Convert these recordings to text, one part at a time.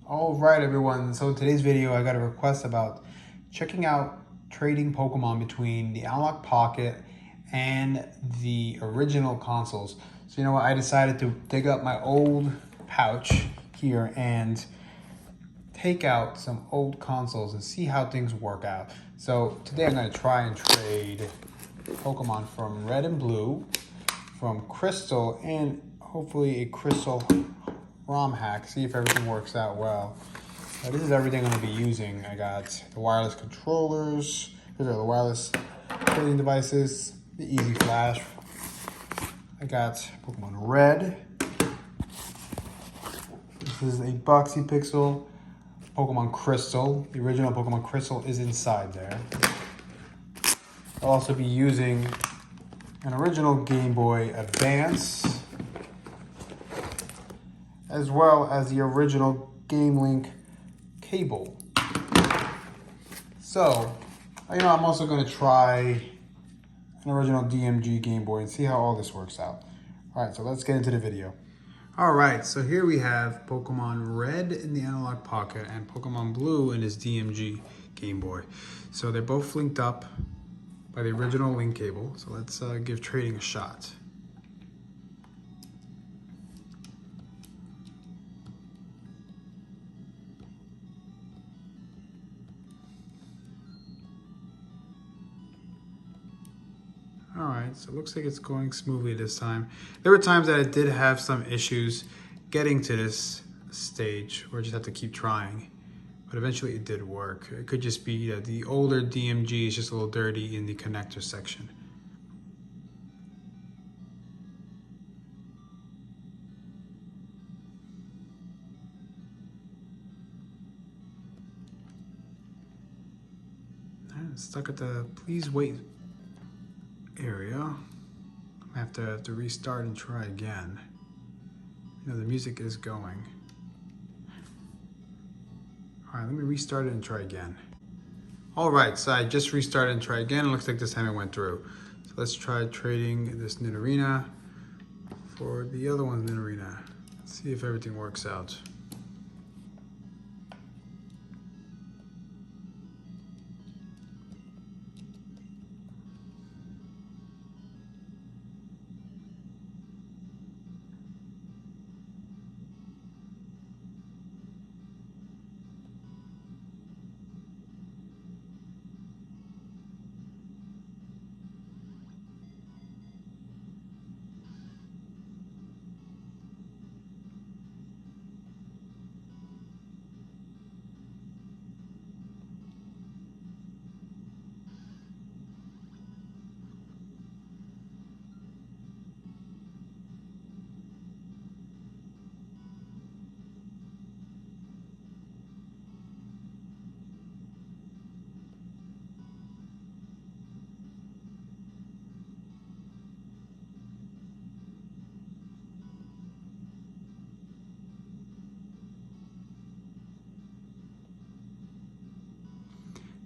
All right, everyone. So in today's video, I got a request about checking out trading Pokemon between the Analogue Pocket and the original consoles. So you know what? I decided to dig up my old pouch here and take out some old consoles and see how things work out. So today I'm going to try and trade Pokemon from Red and Blue, from Crystal, and hopefully a Crystal ROM hack, see if everything works out well. Now, this is everything I'm going to be using. I got the wireless controllers, these are the wireless trading devices, the Easy Flash. I got Pokemon Red. This is a Boxy Pixel. Pokemon Crystal. The original Pokemon Crystal is inside there. I'll also be using an original Game Boy Advance, as well as the original Game Link cable. So, I'm also going to try an original DMG Game Boy and see how all this works out. All right, so let's get into the video. All right, so here we have Pokemon Red in the Analogue Pocket and Pokemon Blue in his DMG Game Boy. So they're both linked up by the original link cable. So let's give trading a shot. All right, so it looks like it's going smoothly this time. There were times that it did have some issues getting to this stage where I just have to keep trying, but eventually it did work. It could just be that the older DMG is just a little dirty in the connector section. I'm stuck at the please wait area. I'm gonna have to restart and try again. The music is going. All right, let me restart it and try again. All right, so I just restarted and tried again. It looks like this time it went through. So let's try trading this Nidorina for the other one's Nidorina. See if everything works out.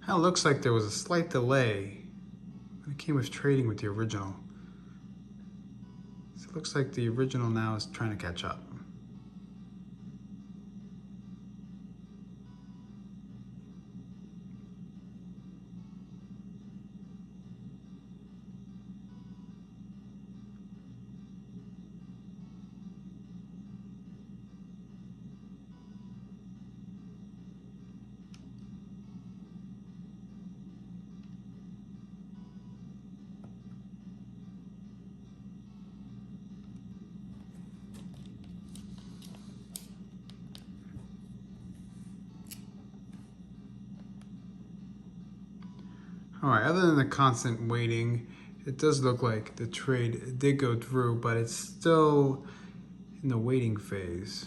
It looks like there was a slight delay when it came with trading with the original. So it looks like the original now is trying to catch up. All right, other than the constant waiting, it does look like the trade did go through, but it's still in the waiting phase.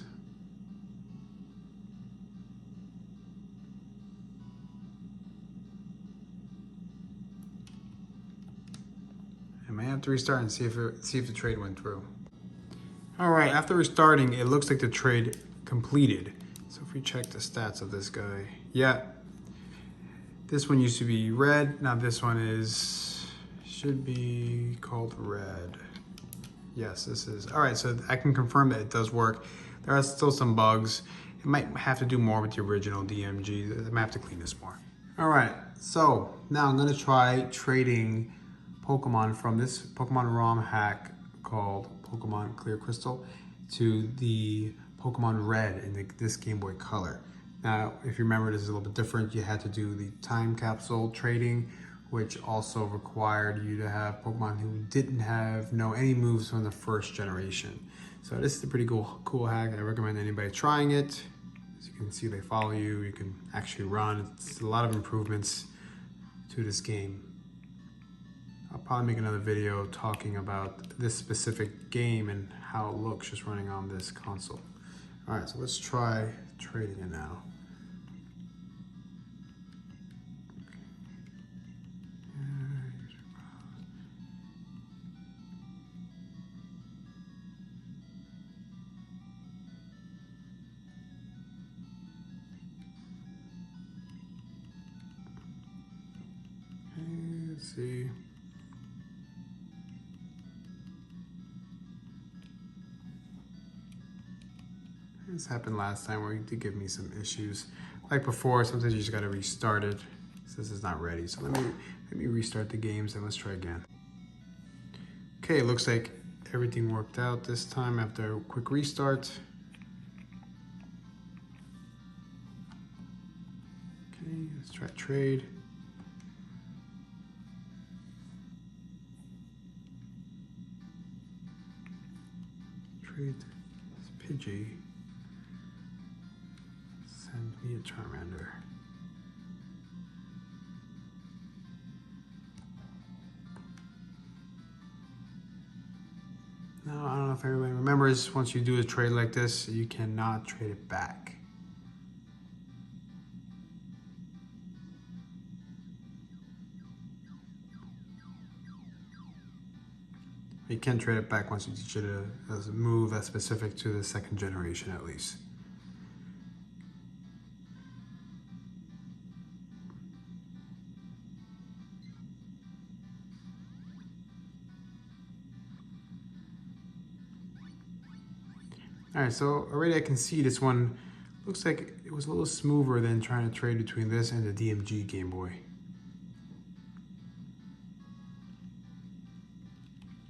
I may have to restart and see if the trade went through. All right, after restarting, it looks like the trade completed. So if we check the stats of this guy, yeah. This one used to be red, now this one should be called red. Yes, this is. All right, so I can confirm that it does work. There are still some bugs. You might have to do more with the original DMG. I might have to clean this more. All right, so now I'm gonna try trading Pokemon from this Pokemon ROM hack called Pokemon Clear Crystal to the Pokemon Red in this Game Boy Color. Now, if you remember, this is a little bit different. You had to do the time capsule trading, which also required you to have Pokemon who didn't know any moves from the first generation. So this is a pretty cool hack. I recommend anybody trying it. As you can see, they follow you. You can actually run. It's a lot of improvements to this game. I'll probably make another video talking about this specific game and how it looks just running on this console. All right, so let's try trading it now. Let's see. This happened last time where it did give me some issues. Like before, sometimes you just gotta restart it. It says it's not ready. So let me restart the games and let's try again. Okay, it looks like everything worked out this time after a quick restart. Okay, let's try trade. Trade this Pidgey. Send me a Charmander. Now, I don't know if everybody remembers, once you do a trade like this, you cannot trade it back. You can trade it back once you teach it a move that's specific to the second generation at least. All right, so already I can see this one looks like it was a little smoother than trying to trade between this and the DMG Game Boy.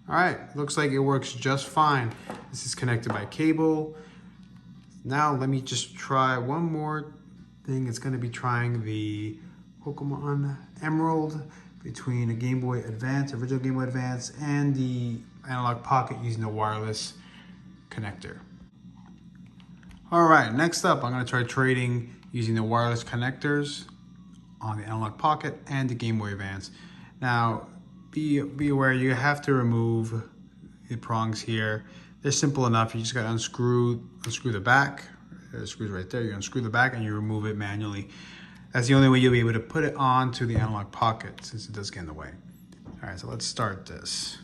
All right, looks like it works just fine. This is connected by cable. Now let me just try one more thing. It's gonna be trying the Pokemon Emerald between a Game Boy Advance, original Game Boy Advance, and the Analogue Pocket using the wireless connector. All right, next up, I'm gonna try trading using the wireless connectors on the Analogue Pocket and the Game Boy Advance. Now, be aware you have to remove the prongs here. They're simple enough. You just gotta unscrew the back. There's screws right there. You unscrew the back and you remove it manually. That's the only way you'll be able to put it onto the Analogue Pocket since it does get in the way. All right, so let's start this.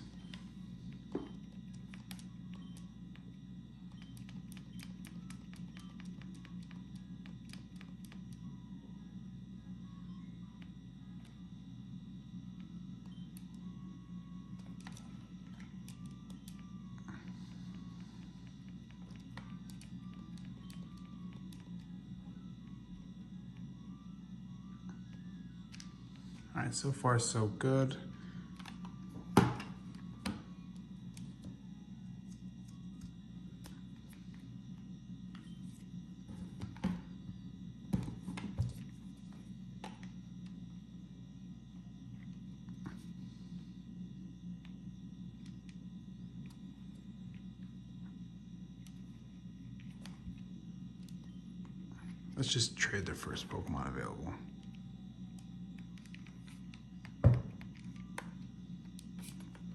All right, so far so good. Let's just trade the first Pokemon available.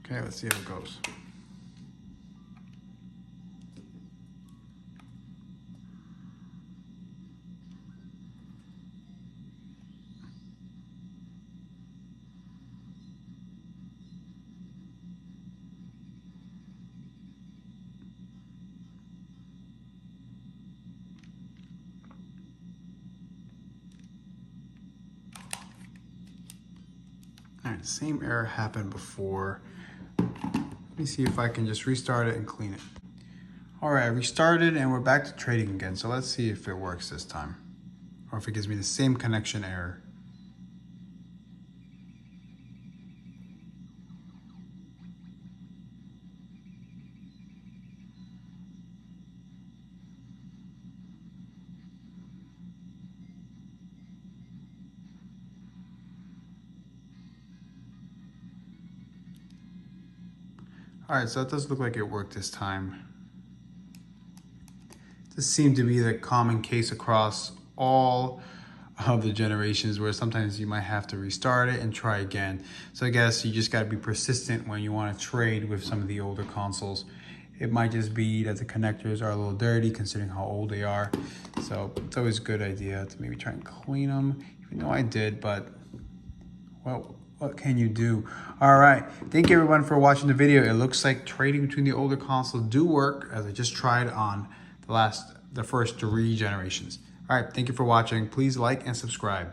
Okay, let's see how it goes. All right, same error happened before. Let me see if I can just restart it and clean it. All right, I restarted and we're back to trading again. So let's see if it works this time or if it gives me the same connection error. All right, so it does look like it worked this time. This seemed to be the common case across all of the generations, where sometimes you might have to restart it and try again. So I guess you just got to be persistent when you want to trade with some of the older consoles. It might just be that the connectors are a little dirty considering how old they are. So it's always a good idea to maybe try and clean them, even though I did, but well, what can you do? All right, thank you everyone for watching the video. It looks like trading between the older consoles do work, as I just tried on the first 3 generations. All right, thank you for watching. Please like and subscribe.